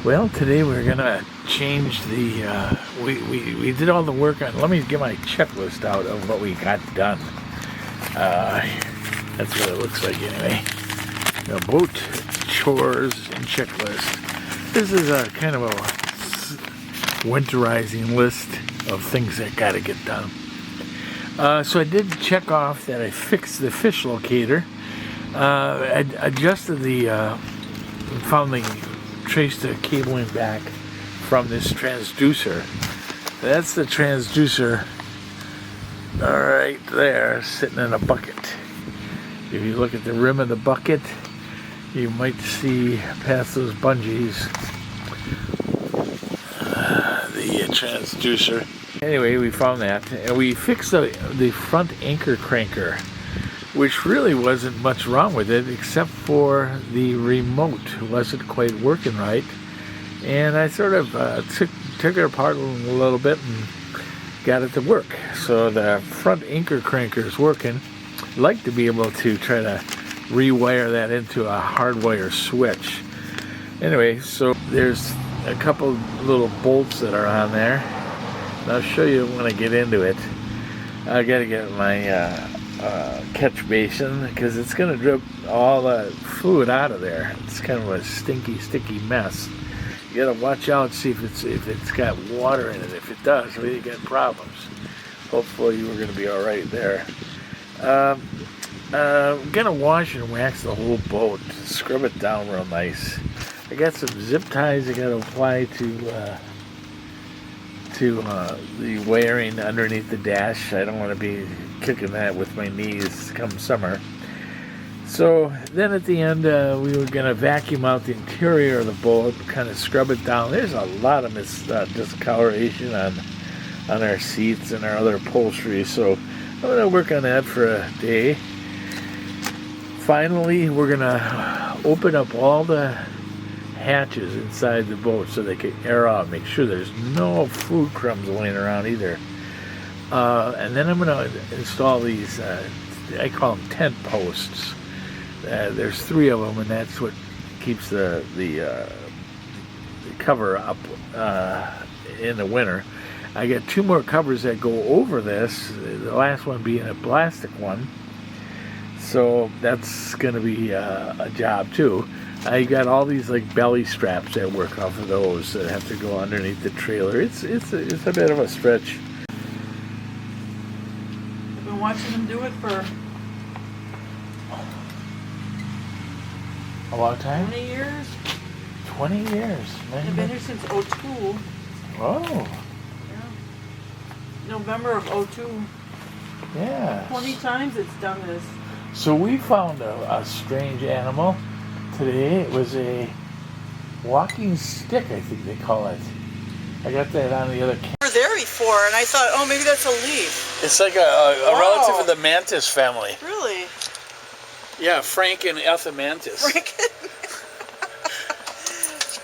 Well, today we're gonna change the, we did all the work on, let me get my checklist out of what we got done. That's what it looks like anyway. The boat, chores, and checklist. This is a kind of a winterizing list of things that gotta get done. So I did check off that I fixed the fish locator. I adjusted the, traced the cabling back from this transducer. That's the transducer right there, sitting in a bucket. If you look at the rim of the bucket, you might see past those bungees the transducer. Anyway, we found that, and we fixed the front anchor cranker, which really wasn't much wrong with it except for the remote wasn't quite working right. And I sort of took it apart a little bit and got it to work. So the front anchor cranker is working. I'd like to be able to try to rewire that into a hardwire switch. Anyway, so there's a couple little bolts that are on there. And I'll show you when I get into it. I gotta get my catch basin because it's going to drip all the fluid out of there. It's kind of a stinky, sticky mess. You got to watch out, see if it's got water in it. If it does, well, you get problems. Hopefully, we're going to be all right there. I'm going to wash and wax the whole boat, scrub it down real nice. I got some zip ties I got to apply to the wiring underneath the dash. I don't want to be kicking that with my knees come summer. So then at the end we were going to vacuum out the interior of the boat, kind of scrub it down. There's a lot of discoloration on our seats and our other upholstery, so I'm going to work on that for a day. Finally, we're going to open up all the hatches inside the boat so they can air out, make sure there's no food crumbs laying around either. And then I'm going to install these, I call them tent posts. There's 3 of them, and that's what keeps the cover up in the winter. I got 2 more covers that go over this, the last one being a plastic one. So that's going to be a job too. I got all these like belly straps that work off of those that have to go underneath the trailer. It's a bit of a stretch. I've been watching them do it for a long time? 20 years. 20 years. Man. I've been here since 02. Oh. Yeah. November of 02. Yeah. 20 times it's done this. So we found a strange animal today. It was a walking stick, I think they call it. I got that on the other camera. We were there before, and I thought, oh, maybe that's a leaf. It's like a relative of the mantis family. Really? Yeah, Frank and Ethamantis. Frank.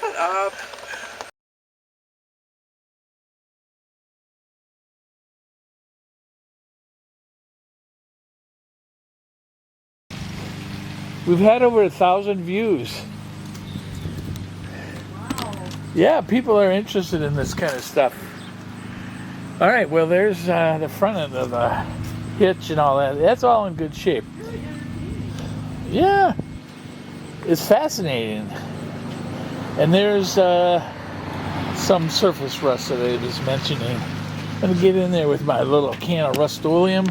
Shut up. We've had over 1,000 views. Wow. Yeah, people are interested in this kind of stuff. All right, well, there's the front end of the hitch and all that. That's all in good shape. Yeah, it's fascinating. And there's some surface rust that I was mentioning. I'm gonna get in there with my little can of Rust-Oleum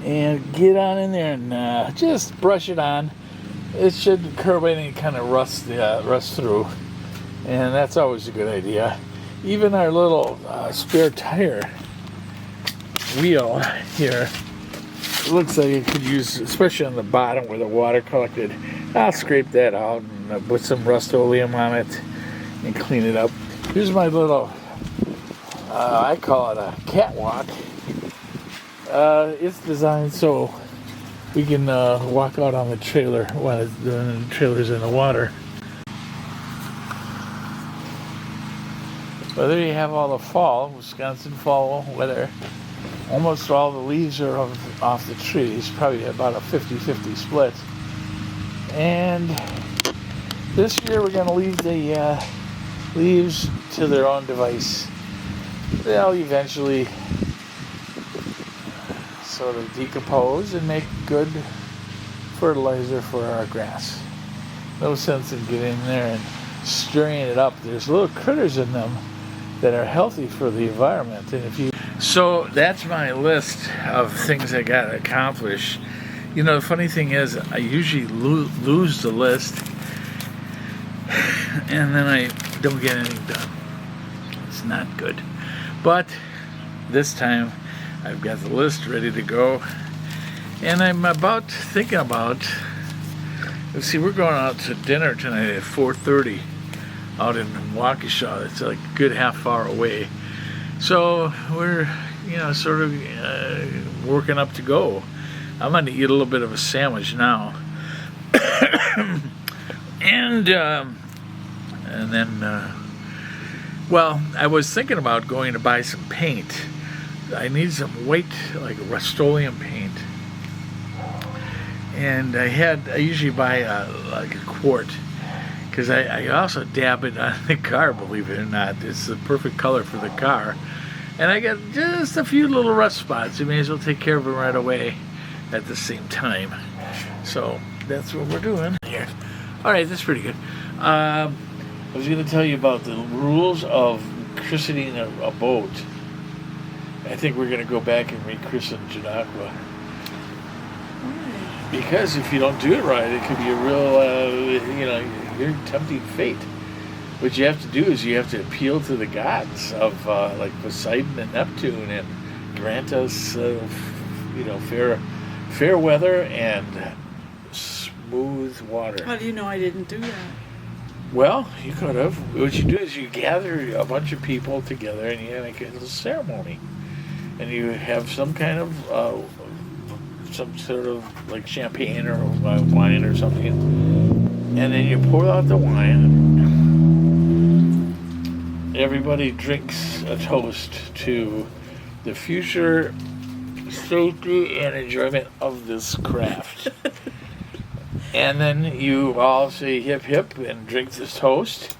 and get on in there and just brush it on. It should curb any kind of rust through, and that's always a good idea. Even our little spare tire wheel here, it looks like it could use, especially on the bottom where the water collected. I'll scrape that out and put some Rust-Oleum on it and clean it up. Here's my little, I call it a catwalk. It's designed so we can walk out on the trailer while the trailer's in the water. Well, there you have all the fall, Wisconsin fall weather. Almost all the leaves are off the trees, probably about a 50-50 split. And this year we're going to leave the leaves to their own device, they'll eventually sort of decompose and make good fertilizer for our grass. No sense in getting in there and stirring it up. There's little critters in them that are healthy for the environment. And if you, so that's my list of things I got to accomplish. You know, the funny thing is, I usually lose the list, and then I don't get anything done. It's not good. But this time, I've got the list ready to go, and I'm thinking about, let's see, we're going out to dinner tonight at 4:30 out in Waukesha. It's like a good half hour away. So we're, you know, sort of working up to go. I'm going to eat a little bit of a sandwich now. and then, well, I was thinking about going to buy some paint. I need some white, like Rust-Oleum paint. And I usually buy like a quart, because I also dab it on the car, believe it or not. It's the perfect color for the car. And I got just a few little rust spots. You may as well take care of them right away at the same time. So that's what we're doing here. All right, that's pretty good. I was going to tell you about the rules of christening a boat. I think we're going to go back and rechristen JUDAQUA. Because if you don't do it right, it could be a real, you know, you're tempting fate. What you have to do is you have to appeal to the gods of like Poseidon and Neptune and grant us, you know, fair weather and smooth water. How do you know I didn't do that? Well, you could have. What you do is you gather a bunch of people together and you make a little ceremony. And you have some kind of, some sort of like champagne or wine or something. And then you pour out the wine. Everybody drinks a toast to the future safety and enjoyment of this craft. And then you all say hip hip and drink this toast.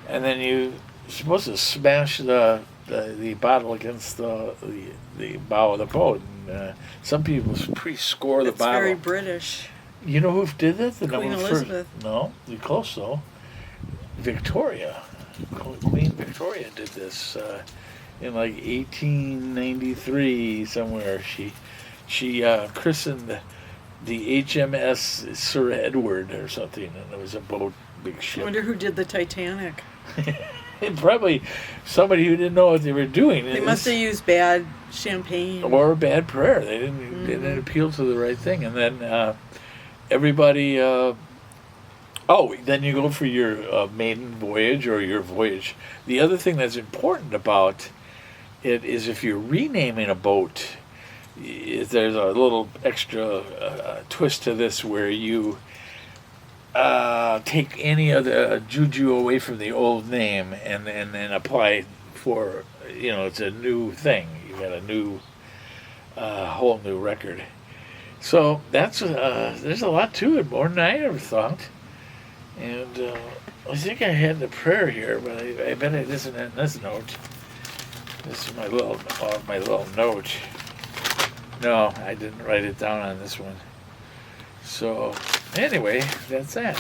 And then you're supposed to smash the bottle against the bow of the boat. And, some people pre-score the bottle. It's very British. You know who did that? Queen Elizabeth. No, you're close though. Victoria. Queen Victoria did this in like 1893 somewhere. She christened the HMS Sir Edward or something, and it was a boat, big ship. I wonder who did the Titanic. Probably somebody who didn't know what they were doing. They must have used bad champagne. Or bad prayer. They didn't appeal to the right thing. And then everybody... then you go for your maiden voyage or your voyage. The other thing that's important about it is if you're renaming a boat, there's a little extra twist to this where you... take any of the juju away from the old name and then apply for, you know, it's a new thing. You got a new, whole new record. So that's, there's a lot to it, more than I ever thought. And I think I had the prayer here, but I bet it isn't in this note. This is my little note. No, I didn't write it down on this one. So, anyway, that's that.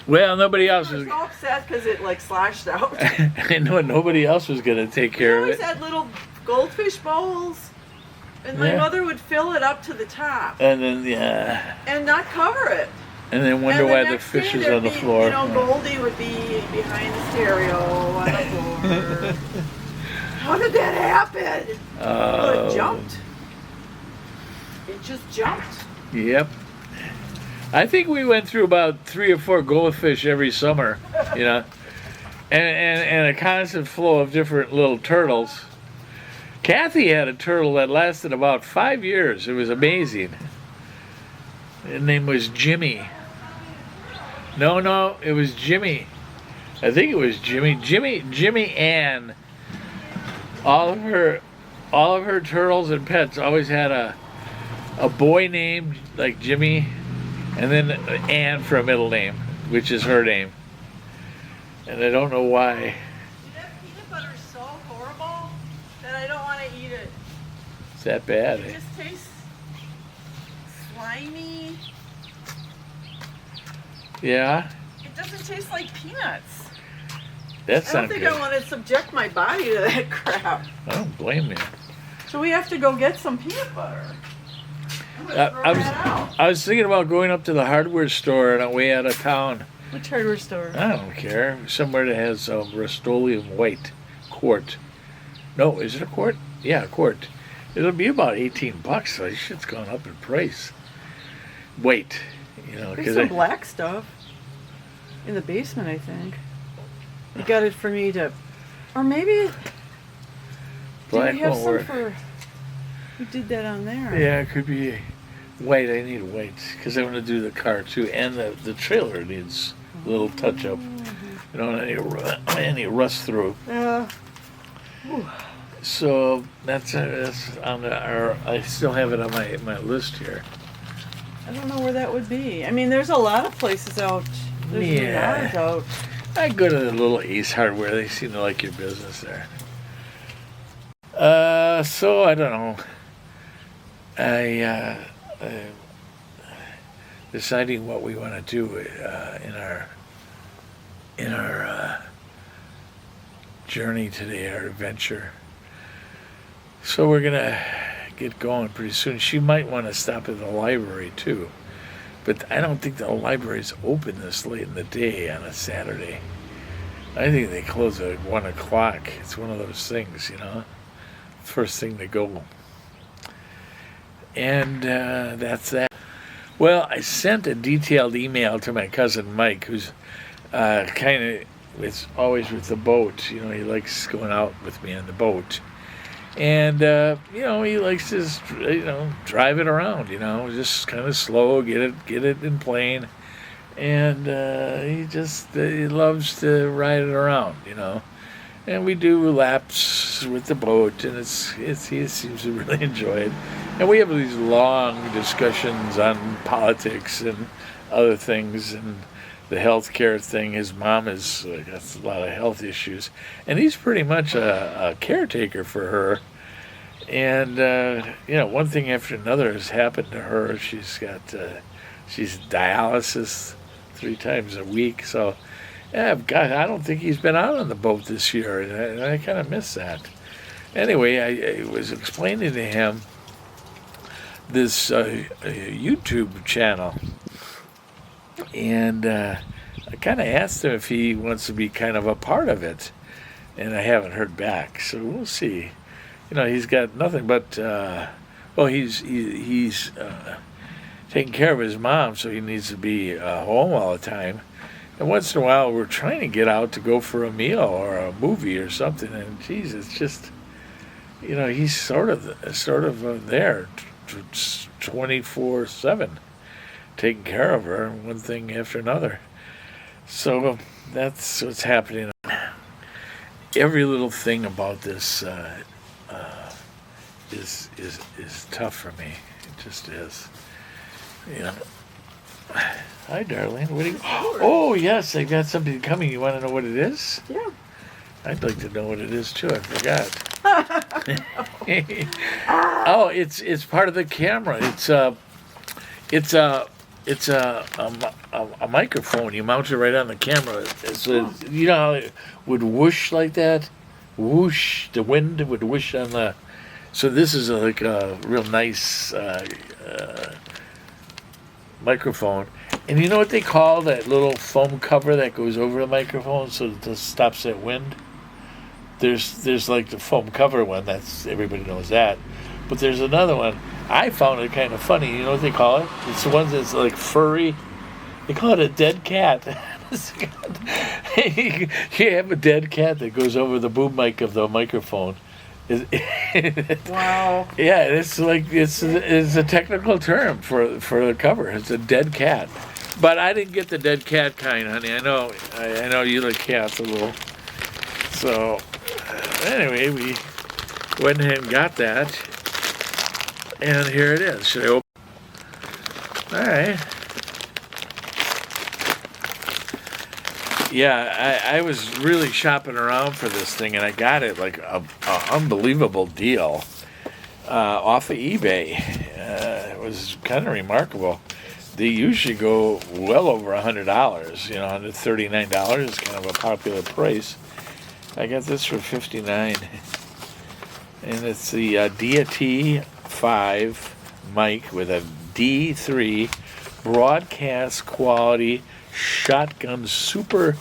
Well, nobody else was... I was so upset because it like slashed out. I know nobody else was going to take care of it. We always had little goldfish bowls, and my mother would fill it up to the top. And then, yeah. And not cover it. And then wonder why the fish was on the floor. You know, Goldie would be behind the stereo on the floor. How did that happen? It jumped. It just jumped. Yep. I think we went through about 3 or 4 goldfish every summer, you know, and a constant flow of different little turtles. Kathy had a turtle that lasted about 5 years. It was amazing. His name was Jimmy. No, it was Jimmy. I think it was Jimmy. Jimmy Ann. All of her turtles and pets always had a boy named like Jimmy, And then Ann for a middle name, which is her name. And I don't know why. That peanut butter is so horrible that I don't want to eat it. It's that bad. It just tastes slimy. Yeah? It doesn't taste like peanuts. That's I not don't think good. I want to subject my body to that crap. I don't blame you. So we have to go get some peanut butter. I'm gonna throw that out. I was thinking about going up to the hardware store on our way out of town. Which hardware store? I don't care. Somewhere that has Rust-Oleum white quart. No, is it a quart? Yeah, a quart. It'll be about $18. So this shit's gone up in price. Wait, you know, There's some black stuff in the basement, I think. You got it for me to, or maybe black did we have won't some work. for? We did that on there. Yeah, it could be white. I need white because I want to do the car too, and the trailer needs a little touch up. You know, any rust through. So that's on I still have it on my list here. I don't know where that would be. I mean, there's a lot of places out. There's Yeah. Menards out. I go to the little Ace Hardware. They seem to like your business there. So I don't know. Deciding what we want to do in our journey today, our adventure. So we're gonna get going pretty soon. She might want to stop at the library too, but I don't think the library's open this late in the day on a Saturday. I think they close at 1 o'clock. It's one of those things, you know, first thing to go. And that's that. Well, I sent a detailed email to my cousin Mike, who's kind of is always with the boat. You know, he likes going out with me on the boat. And, you know, he likes to, you know, drive it around, you know, just kind of slow, get it in plane. And he loves to ride it around, you know. And we do laps with the boat, and he seems to really enjoy it. And we have these long discussions on politics and other things, and the healthcare thing. His mom has got a lot of health issues, and he's pretty much a caretaker for her. And you know, one thing after another has happened to her. She's dialysis 3 times a week. So, yeah, God, I don't think he's been out on the boat this year, and I kind of miss that. Anyway, I was explaining to him this YouTube channel, and I kind of asked him if he wants to be kind of a part of it, and I haven't heard back. So we'll see. You know, he's got nothing but he's taking care of his mom, so he needs to be home all the time. And once in a while, we're trying to get out to go for a meal or a movie or something. And geez, it's just, you know, he's sort of there, 24/7, taking care of her, one thing after another. So that's what's happening. Every little thing about this is tough for me. It just is. You know. Hi, darling. What do you? Oh, yes, I got something coming. You want to know what it is? Yeah. I'd like to know what it is too. I forgot. Oh, it's part of the camera. It's a microphone. You mount it right on the camera. You know how it would whoosh like that? Whoosh. The wind would whoosh on the. So this is like a real nice microphone. And you know what they call that little foam cover that goes over the microphone so that it stops that wind? There's like the foam cover one. That's everybody knows that. But there's another one. I found it kind of funny. You know what they call it? It's the one that's like furry. They call it a dead cat. You have a dead cat that goes over the boom mic of the microphone. Wow. Yeah, it's like it's a technical term for the cover. It's a dead cat. But I didn't get the dead cat kind, honey. I know you like cats a little. So anyway, we went ahead and got that, and here it is. Should I open? All right. yeah, I was really shopping around for this thing, and I got it like a unbelievable deal off of eBay. It was kind of remarkable. They usually go well over $100. You know, $139 is kind of a popular price. I got this for $59, and it's the Deity 5 mic with a D3 broadcast quality shotgun super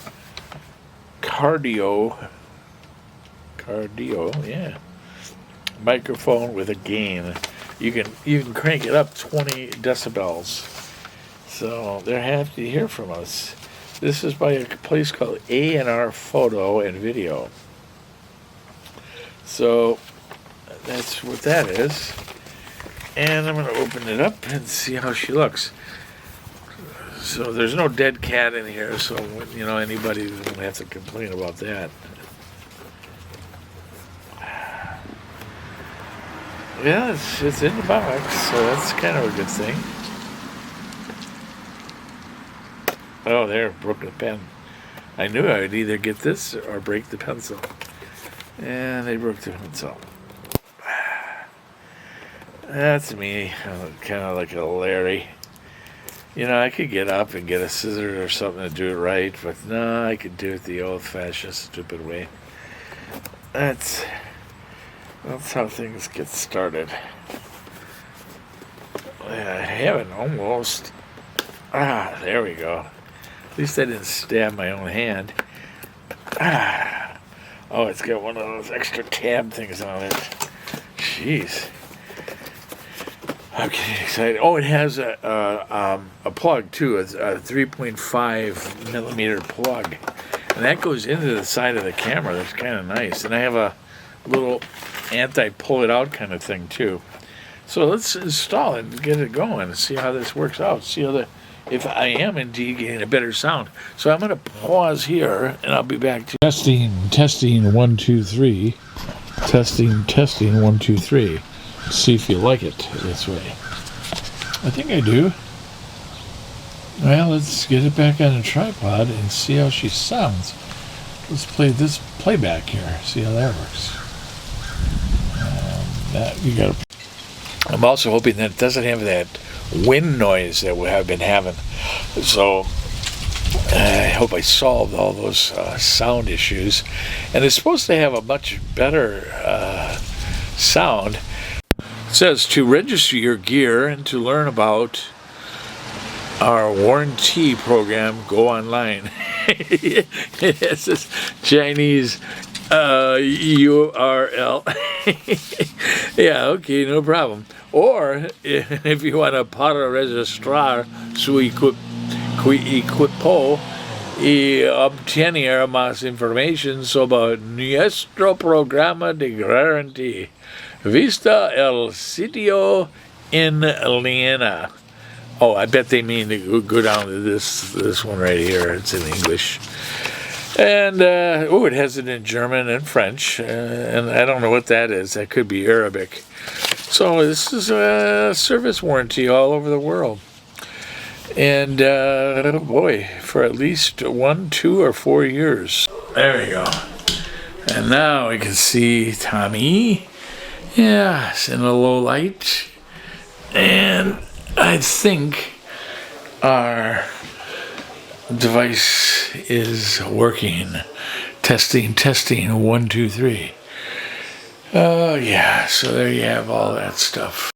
cardio, yeah, microphone with a gain. You can crank it up 20 decibels. So they're happy to hear from us. This is by a place called A&R Photo and Video. So that's what that is. And I'm going to open it up and see how she looks. So there's no dead cat in here, so you know anybody doesn't have to complain about that. Yeah, it's in the box, so that's kind of a good thing. Oh, there, broke the pen. I knew I would either get this or break the pencil. And they broke the pencil. That's me. I'm kind of like a Larry. You know, I could get up and get a scissor or something to do it right, but no, I could do it the old-fashioned, stupid way. That's how things get started. I haven't almost. There we go. At least I didn't stab my own hand. Oh, it's got one of those extra tab things on it. Jeez. I'm getting excited. Oh, it has a plug too. It's a 3.5 millimeter plug, and that goes into the side of the camera. That's kind of nice. And I have a little anti-pull-it-out kind of thing too. So let's install it and get it going and see how this works out. See how if I am indeed getting a better sound. So I'm going to pause here, and I'll be back to testing 1 2 3. Testing 1 2 3. See if you like it this way. I think I do. Well, let's get it back on a tripod and see how she sounds. Let's play this playback here. See how that works. I'm also hoping that it doesn't have that wind noise that we have been having. So I hope I solved all those sound issues. And it's supposed to have a much better sound. It says to register your gear and to learn about our warranty program, go online. It's this Chinese URL. Yeah, okay, no problem. Or if you want to para registrar su equipo y obtener más información sobre nuestro programa de garantía, vista el sitio en línea. Oh, I bet they mean to go down to this one right here. It's in English. And, it has it in German and French. And I don't know what that is. That could be Arabic. So this is a service warranty all over the world. And, oh boy, for at least 1, 2, or 4 years. There we go. And now we can see Tommy. Yeah, it's in a low light. And I think our device is working. Testing 1 2 3. Oh yeah, so there you have all that stuff.